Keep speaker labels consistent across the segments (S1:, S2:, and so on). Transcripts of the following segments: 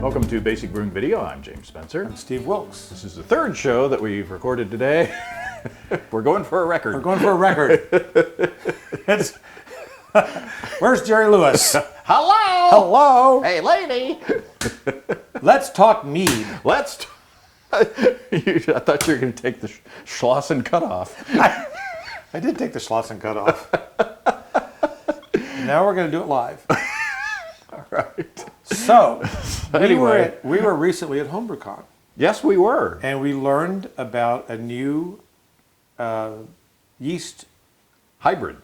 S1: Welcome to Basic Brewing Video. I'm James Spencer.
S2: I'm Steve Wilkes.
S1: This is the third show that we've recorded today. We're going for a record.
S2: We're going for a record. Where's Jerry Lewis?
S1: Hello!
S2: Hello!
S1: Hey, lady!
S2: Let's talk mead.
S1: I thought you were going to take the Schlossen cutoff.
S2: I did take the Schlossen cut off. Now we're going to do it live.
S1: All right.
S2: So,
S1: Anyway.
S2: we were recently at HomebrewCon,
S1: Yes, we were.
S2: and we learned about a new yeast
S1: Hybrid.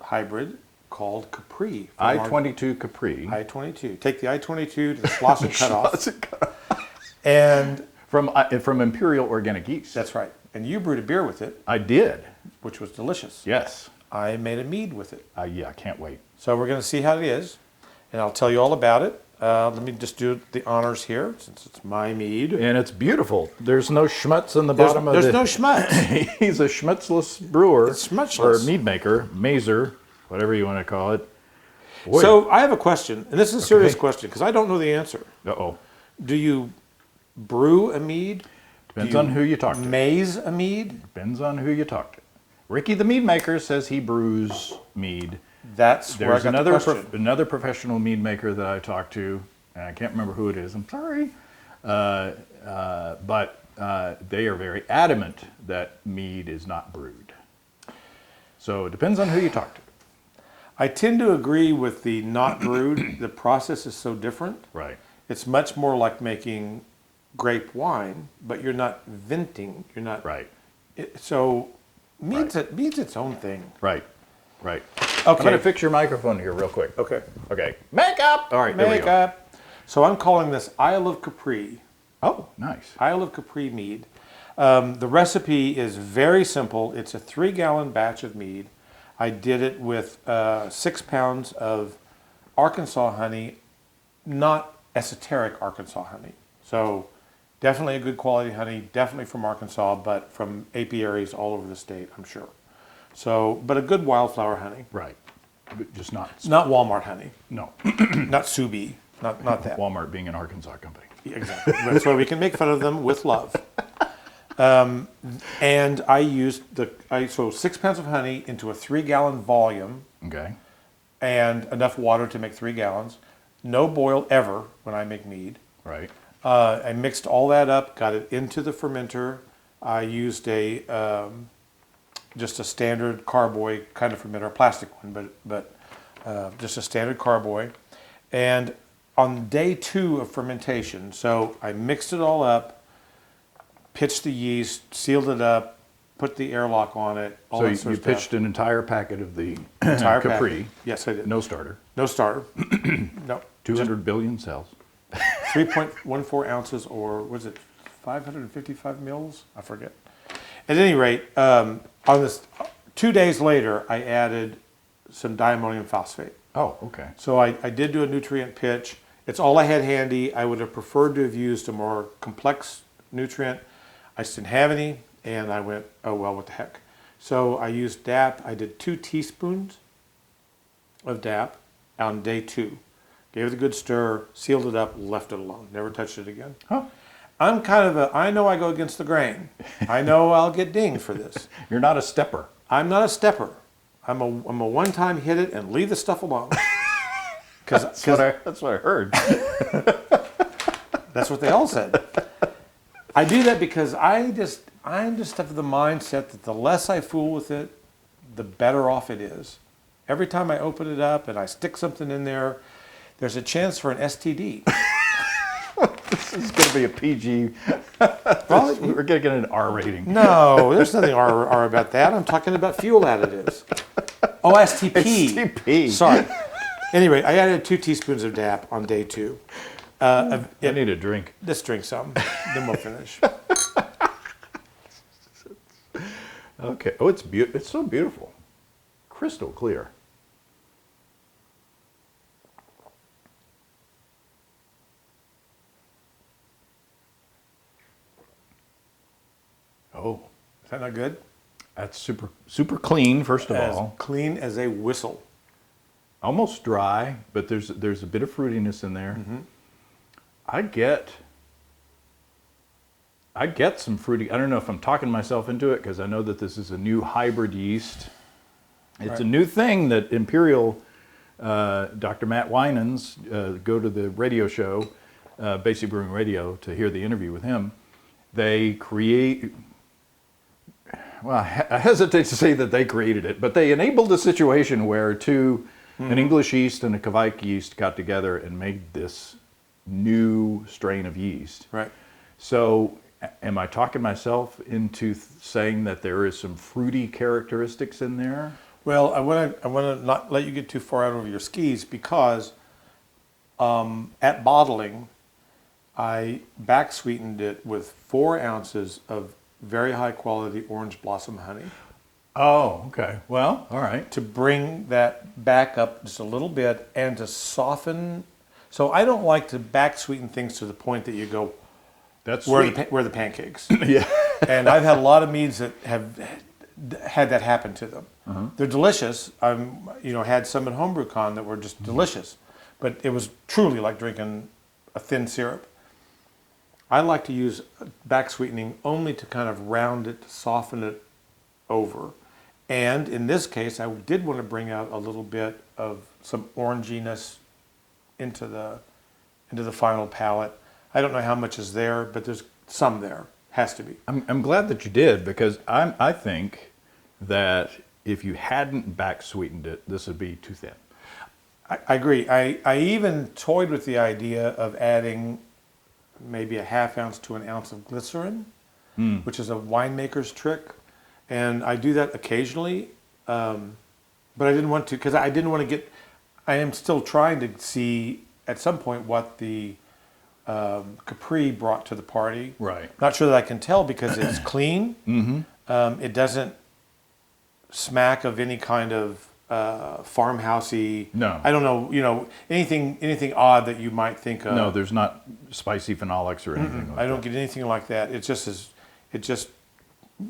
S2: called Capri.
S1: I22 Capri.
S2: I-22. Take the I-22 to the Schlossen cutoff.
S1: Schlossen cutoff.
S2: And
S1: From Imperial Organic Yeast.
S2: that's right. And you brewed a beer with it,
S1: I did.
S2: which was delicious.
S1: Yes.
S2: I made a mead with it.
S1: Yeah, I can't wait.
S2: So we're going to see how it is, and I'll tell you all about it. Let me just do the honors here, since it's my mead.
S1: And it's beautiful. There's no schmutz in the bottom of
S2: There's
S1: the...
S2: no schmutz.
S1: He's a schmutzless brewer.
S2: It's schmutzless.
S1: Or mead maker, mazer, whatever you want to call it. Boy.
S2: So I have a question, and this is a serious question, because I don't know the answer.
S1: Uh-oh.
S2: Do you brew a mead?
S1: Depends on who you talk to.
S2: Maize a mead?
S1: Depends on who you talk to. Ricky the mead maker says he brews mead.
S2: That's where I
S1: There's
S2: got the question.
S1: another professional mead maker that I talked to, and I can't remember who it is. I'm sorry, but they are very adamant that mead is not brewed. So it depends on who you talk to.
S2: I tend to agree with the not brewed. The process is so different.
S1: Right.
S2: It's much more like making grape wine, but you're not venting. You're not.
S1: Right.
S2: So mead's its own thing.
S1: Right. Right.
S2: Okay.
S1: I'm going to fix your microphone here real quick.
S2: Okay.
S1: Okay. Makeup. All right. There we go.
S2: Makeup. So I'm calling this Isle of Capri.
S1: Oh, nice.
S2: Isle of Capri mead. The recipe is very simple. It's a 3-gallon batch of mead. I did it with 6 pounds of Arkansas honey, not esoteric Arkansas honey. So definitely a good quality honey, definitely from Arkansas, but from apiaries all over the state, I'm sure. So, but a good wildflower honey.
S1: Right. But just not.
S2: It's not Walmart honey,
S1: No.
S2: not Subi, not that.
S1: Walmart being an Arkansas company.
S2: Yeah, exactly. That's why we can make fun of them with love. And I used so 6 pounds of honey into a 3-gallon volume
S1: Okay.
S2: and enough water to make 3 gallons. No boil ever when I make mead.
S1: Right.
S2: I mixed all that up, got it into the fermenter. I used just a standard carboy kind of fermenter, a plastic one, but just a standard carboy. And on day 2 of fermentation, so I mixed it all up, pitched the yeast, sealed it up, put the airlock on it. All
S1: So
S2: that sort
S1: you
S2: of stuff.
S1: pitched an entire packet of the
S2: Entire
S1: Capri.
S2: packet. Yes, I did.
S1: No starter.
S2: No starter. No.
S1: 200 billion cells.
S2: 3.14 ounces, or was it 555 mils? I forget. At any rate, on this 2 days later, I added some diammonium phosphate.
S1: Oh, okay.
S2: So I did do a nutrient pitch. It's all I had handy. I would have preferred to have used a more complex nutrient. I just didn't have any, and I went, oh well, what the heck. So I used DAP. I did 2 teaspoons of DAP on day 2. Gave it a good stir, sealed it up, left it alone. Never touched it again.
S1: Huh.
S2: I'm kind of I know I go against the grain. I know I'll get dinged for this.
S1: You're not a stepper.
S2: I'm not a stepper. I'm a one-time hit it and leave the stuff alone.
S1: That's what I heard.
S2: That's what they all said. I do that because I just have the mindset that the less I fool with it, the better off it is. Every time I open it up and I stick something in there, there's a chance for an STD.
S1: This is going to be a PG.
S2: Well,
S1: We're going to get an R rating.
S2: no, there's nothing R about that. I'm talking about fuel additives. Oh, STP.
S1: STP.
S2: Sorry. Anyway, I added 2 teaspoons of DAP on day 2.
S1: I need a drink.
S2: Let's drink some, then we'll finish.
S1: Okay. Oh, it's so beautiful. Crystal clear. Oh,
S2: Is that not good?
S1: that's super clean, first of
S2: As
S1: all.
S2: clean as a whistle.
S1: Almost dry, but there's a bit of fruitiness in there.
S2: Mm-hmm.
S1: I get some fruity. I don't know if I'm talking myself into it because I know that this is a new hybrid yeast. It's a new thing that Imperial, Dr. Matt Winans, go to the radio show, Basic Brewing Radio, to hear the interview with him. They create, well, I hesitate to say that they created it, but they enabled a situation where an English yeast and a Kvike yeast got together and made this new strain of yeast.
S2: Right.
S1: So am I talking myself into saying that there is some fruity characteristics in there?
S2: Well, I want to not let you get too far out over your skis because at bottling, I back sweetened it with 4 ounces of very high quality orange blossom honey
S1: Oh, okay. Well, all right.
S2: to bring that back up just a little bit and to soften. So I don't like to back sweeten things to the point that you go,
S1: That's
S2: where
S1: sweet.
S2: where the pancakes.
S1: Yeah.
S2: And I've had a lot of meads that have had that happen to them. They're delicious. Had some at HomebrewCon that were just delicious, but it was truly like drinking a thin syrup. I like to use back sweetening only to kind of round it, to soften it over. And in this case, I did want to bring out a little bit of some oranginess into the final palate. I don't know how much is there, but there's some there. Has to be.
S1: I'm glad that you did because I think that if you hadn't back sweetened it, this would be too thin.
S2: I agree. I even toyed with the idea of adding maybe a half ounce to an ounce of glycerin, which is a winemaker's trick. And I do that occasionally, but I didn't want to because I didn't want to get. I am still trying to see at some point what the Capri brought to the party.
S1: Right.
S2: Not sure that I can tell because it's clean. It doesn't smack of any kind of farmhousey.
S1: No.
S2: I don't know. Anything odd that you might think of.
S1: No, there's not spicy phenolics or anything like
S2: I don't get anything like that. It just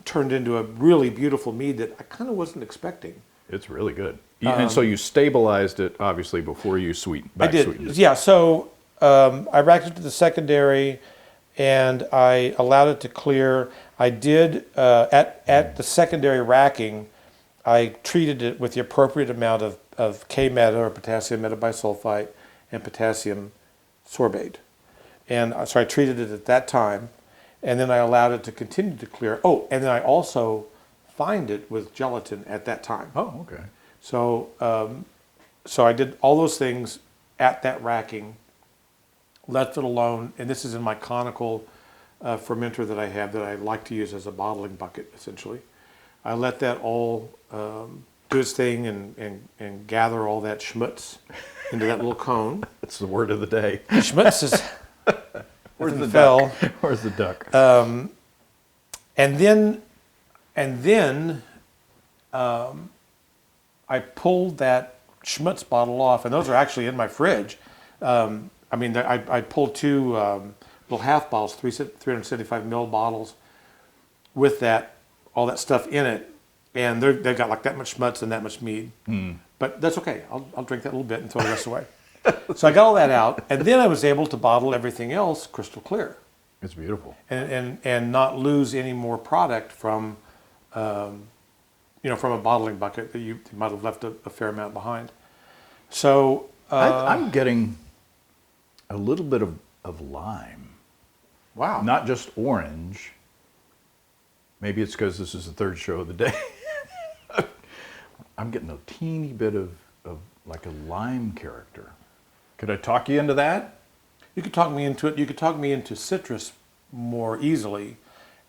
S2: turned into a really beautiful mead that I kind of wasn't expecting.
S1: It's really good. And so you stabilized it, obviously, before you
S2: I did.
S1: sweetened it.
S2: Yeah, so I racked it to the secondary and I allowed it to clear. I did, at the secondary racking, I treated it with the appropriate amount of K-meta or potassium metabisulfite and potassium sorbate. And so I treated it at that time. And then I allowed it to continue to clear. Oh, and then I also fined it with gelatin at that time.
S1: Oh, okay.
S2: So, so I did all those things at that racking, left it alone, and this is in my conical fermenter that I have that I like to use as a bottling bucket, essentially. I let that all do its thing and gather all that schmutz into that little cone.
S1: That's the word of the day.
S2: Schmutz is...
S1: Where's the
S2: fell.
S1: duck? Where's the duck?
S2: And then I pulled that schmutz bottle off, and those are actually in my fridge. I pulled 2 little half bottles, 375 ml bottles, with all that stuff in it, and they've got like that much schmutz and that much mead. But that's okay. I'll drink that little bit and throw the rest away. So I got all that out, and then I was able to bottle everything else crystal clear.
S1: It's beautiful.
S2: And not lose any more product from a bottling bucket that you might have left a fair amount behind. So
S1: I'm getting a little bit of lime.
S2: wow,
S1: Not just orange. Maybe it's because this is the third show of the day. I'm getting a teeny bit of like a lime character. Could I talk you into that?
S2: you could talk me into it. You could talk me into citrus more easily,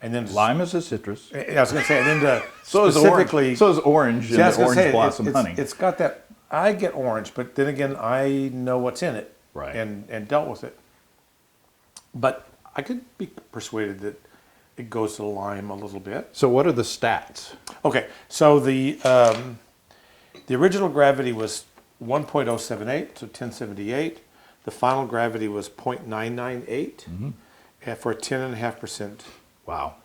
S2: and then
S1: Lime is a citrus.
S2: I was going to say, and then to
S1: So is
S2: specifically,
S1: orange. So is orange
S2: See, I
S1: and
S2: was
S1: the
S2: gonna
S1: orange
S2: say,
S1: blossom
S2: it's,
S1: honey.
S2: It's got that. I get orange, but then again, I know what's in it,
S1: Right.
S2: and dealt with it. But I could be persuaded that it goes to lime a little bit.
S1: So what are the stats?
S2: Okay, so the original gravity was 1.078, so 1078. The final gravity was 0.998 for a 10.5%
S1: Wow.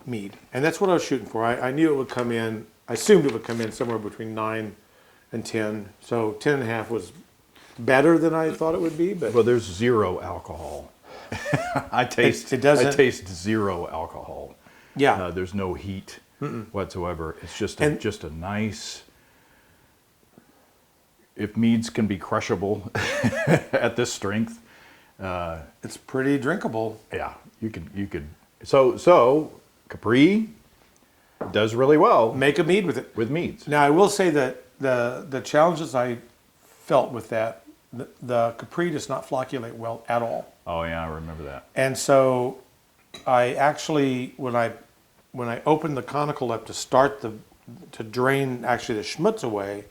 S2: mead. And that's what I was shooting for. I knew it would come in, I assumed it would come in somewhere between 9 and 10. So 10.5 was better than I thought it would be, but
S1: Well, there's zero alcohol. I taste.
S2: It doesn't-
S1: I taste zero alcohol.
S2: yeah.
S1: There's no heat whatsoever. It's just
S2: And-
S1: just a nice. If meads can be crushable at this strength,
S2: It's pretty drinkable.
S1: yeah, you could. So Capri does really well
S2: Make a mead with it.
S1: with meads.
S2: Now, I will say that the challenges I felt with that, the Capri does not flocculate well at all.
S1: Oh yeah, I remember that.
S2: And so I actually, when I opened the conical up to drain actually the schmutz away,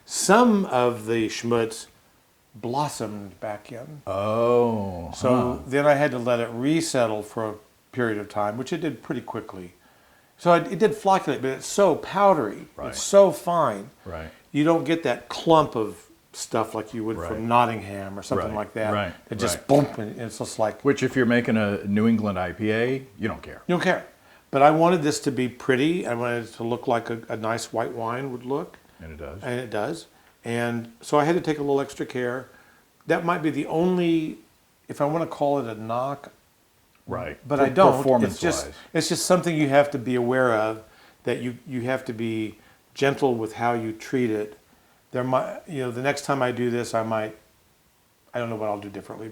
S2: some of the schmutz blossomed back in.
S1: Oh,
S2: So then I had to let it resettle for a period of time, which it did pretty quickly. So it did flocculate, but it's so powdery.
S1: Right.
S2: It's so fine.
S1: right.
S2: You don't get that clump of stuff like you would
S1: Right.
S2: from Nottingham or something
S1: Right,
S2: like that.
S1: right,
S2: It just
S1: right.
S2: boom, and it's just like,
S1: Which, if you're making a New England IPA, you don't care.
S2: you don't care. But I wanted this to be pretty. I wanted it to look like a nice white wine would look,
S1: And it does.
S2: and it does. And so I had to take a little extra care. That might be the only, if I want to call it a knock,
S1: Right.
S2: but I don't.
S1: Performance-wise.
S2: It's just something you have to be aware of, that you have to be gentle with how you treat it. There might, the next time I do this, I don't know what I'll do differently,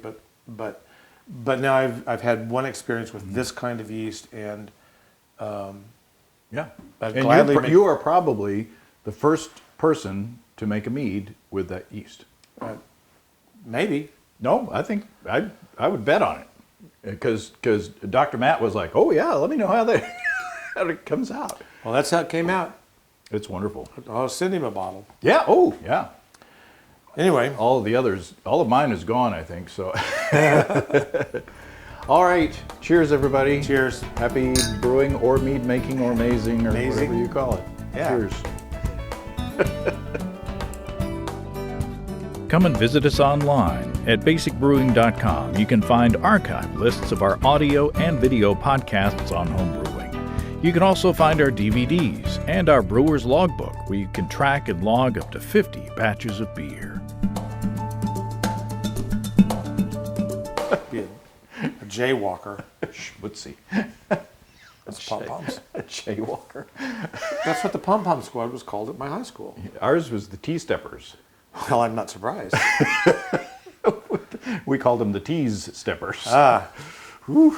S2: but now I've had one experience with this kind of yeast, and
S1: Yeah.
S2: I'd
S1: And
S2: gladly make-
S1: you are probably the first person to make a mead with that yeast.
S2: maybe.
S1: No, I think I would bet on it. Because Dr. Matt was like, oh yeah, let me know how how it comes out.
S2: Well, that's how it came out.
S1: It's wonderful.
S2: I'll send him a bottle.
S1: Yeah. Oh yeah.
S2: Anyway,
S1: All of mine is gone, I think. So. All right. Cheers, everybody.
S2: cheers.
S1: Happy brewing or mead making or amazing or
S2: Amazing.
S1: whatever you call it.
S2: Yeah.
S1: Cheers. Come and visit us online at basicbrewing.com. You can find archive lists of our audio and video podcasts on homebrewing. You can also find our DVDs and our brewer's logbook, where you can track and log up to 50 batches of beer.
S2: Be a jaywalker.
S1: Schmutzy.
S2: That's pom-poms.
S1: A jaywalker.
S2: That's what the pom-pom squad was called at my high school.
S1: Ours was the Tea-Steppers.
S2: Well, I'm not surprised.
S1: We called them the Tease Steppers.
S2: Ah,
S1: Whew.